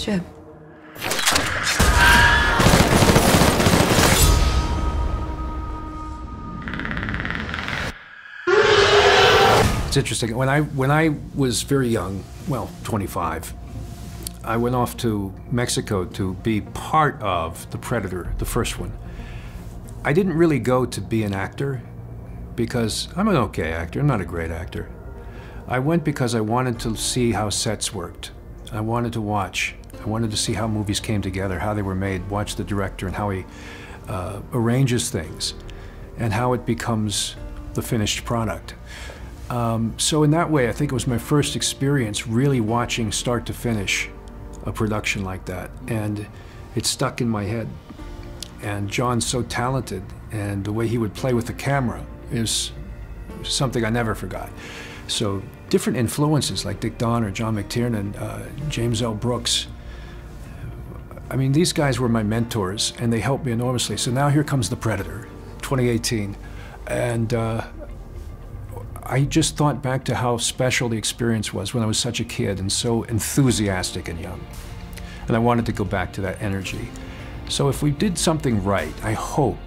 ship. It's interesting. When I was very young, well, 25, I went off to Mexico to be part of The Predator, the first one. I didn't really go to be an actor because I'm an okay actor, I'm not a great actor. I went because I wanted to see how sets worked. I wanted to watch. I wanted to see how movies came together, how they were made, watch the director and how he arranges things and how it becomes the finished product. So in that way, I think it was my first experience really watching start to finish a production like that. And it stuck in my head. And John's so talented, and the way he would play with the camera is something I never forgot. So different influences like Dick Donner, John McTiernan, James L. Brooks. I mean, these guys were my mentors, and they helped me enormously. So now here comes The Predator, 2018. And I just thought back to how special the experience was when I was such a kid and so enthusiastic and young. And I wanted to go back to that energy. So if we did something right, I hope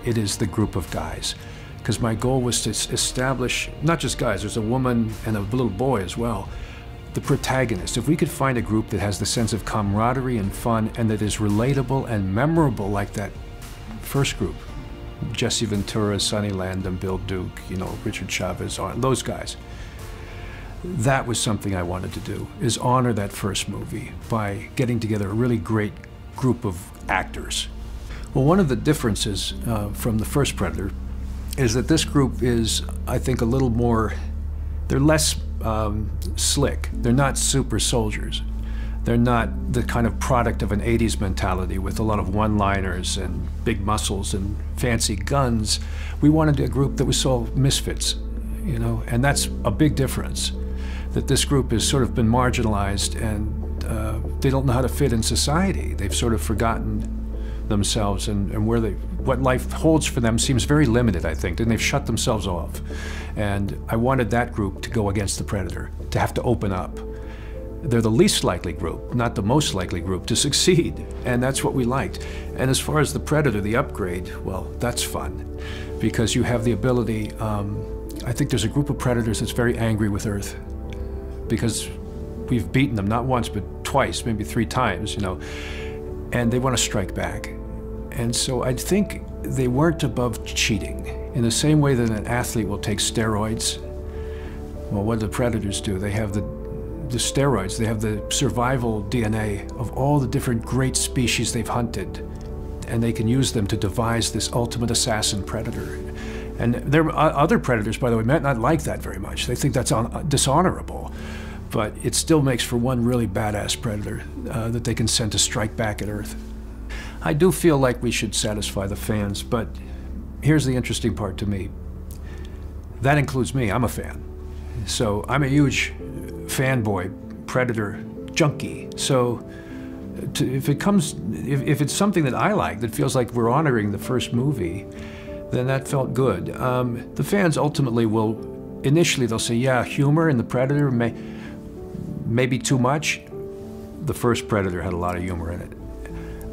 it is the group of guys. Because my goal was to establish, not just guys, there's a woman and a little boy as well, the protagonist. If we could find a group that has the sense of camaraderie and fun and that is relatable and memorable like that first group, Jesse Ventura, Sonny Landham, Bill Duke, you know, Richard Chavez, those guys. That was something I wanted to do, is honor that first movie by getting together a really great group of actors. Well, one of the differences from the first Predator is that this group is, I think, a little more, they're less slick. They're not super soldiers. They're not the kind of product of an 80s mentality with a lot of one-liners and big muscles and fancy guns. We wanted a group that was so misfits, you know, and that's a big difference. That this group has sort of been marginalized and they don't know how to fit in society. They've sort of forgotten themselves and what life holds for them seems very limited, I think, and they've shut themselves off. And I wanted that group to go against the Predator, to have to open up. They're the least likely group, not the most likely group, to succeed. And that's what we liked. And as far as the Predator, the upgrade, well, that's fun. Because you have the ability, I think there's a group of Predators that's very angry with Earth. Because we've beaten them, not once, but twice, maybe 3 times, you know. And they want to strike back. And so I think they weren't above cheating. In the same way that an athlete will take steroids, well, what do the Predators do? They have the steroids, they have the survival DNA of all the different great species they've hunted, and they can use them to devise this ultimate assassin predator. And there are other predators, by the way, might not like that very much. They think that's dishonorable, but it still makes for one really badass predator that they can send to strike back at Earth. I do feel like we should satisfy the fans, but here's the interesting part to me. That includes me, I'm a fan. So I'm a huge fanboy, Predator junkie. So if it's something that I like, that feels like we're honoring the first movie, then that felt good. The fans ultimately will, initially they'll say, yeah, humor in the Predator may be too much. The first Predator had a lot of humor in it.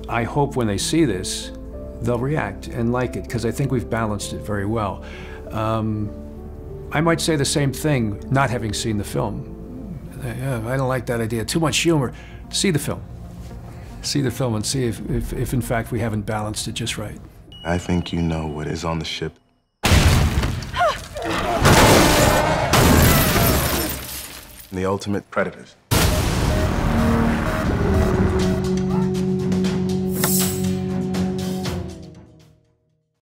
I hope when they see this, they'll react and like it, because I think we've balanced it very well. I might say the same thing, not having seen the film. I don't like that idea, too much humor. See the film. See the film and see if in fact we haven't balanced it just right. I think you know what is on the ship. The ultimate predators.